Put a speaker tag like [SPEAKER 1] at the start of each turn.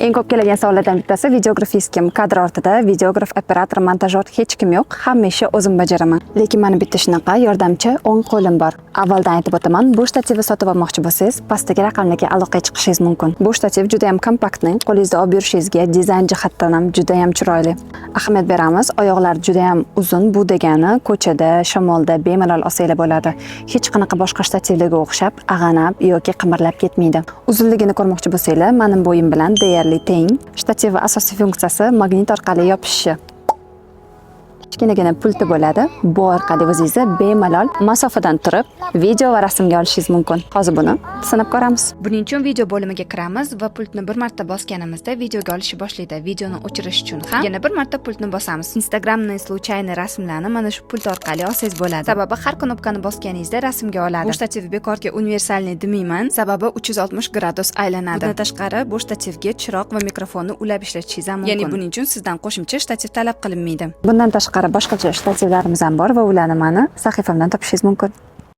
[SPEAKER 1] Eng ko'p keladigan savollardan bittasi videografiskim. Kadr ortida videograf, operator, montajyor hech kim yo'q. Hamma ishni o'zim bajaraman. Lekin mana bitta shunaqa yordamchi o'ng qo'lim bor. Avvaldan aytib o'taman, bu shtativni sotib olmoqchi bo'lsangiz, pastdagi raqamlarga aloqaga chiqishingiz mumkin. Bu shtativ juda ham kompaktni, qo'lingizda olib yurishingizga dizayn jihatdan ham juda ham chiroyli. Ahamiyat beramiz, oyoqlar juda ham uzun. Bu degani ko'chada, shamolda bemalol olsanglar bo'ladi. Hech qanaqa boshqa shtativlarga o'xshab ag'anab yoki qimirlab ketmaydi. Uzunligini ko'rmoqchi bo'lsanglar, mening bo'yim bilan deyarli teng. Shtativ asosiy funksiyasi magnit orqali yopishishi. Kichkinagina pulti bo'ladi. Bu orqali o'zingiz bemalol masofadan turib video va rasmga olishingiz mumkin. Hozir buni sinab ko'ramiz. Buning uchun video bo'limiga kiramiz va pultni bir marta bosganimizda videoga olishni boshlaydi. Videoni o'chirish uchun ham yana bir marta pultni bosamiz. Instagramning случайный rasmlarni mana shu pult orqali olsangiz bo'ladi. Sababi har knopkani bosganingizda rasmga oladi. Bu shtativ bekorga universalniy demayman, sababi 360 gradus aylanadi. Bundan tashqari bu shtativga chiroq va mikrofonni ulab ishlatishingiz ham mumkin. Ya'ni buning uchun sizdan qo'shimcha shtativ talab qilinmaydi. Bundan tashqari boshqacha shtativlarimiz ham bor va ularni meni sahifamdan topishingiz mumkin.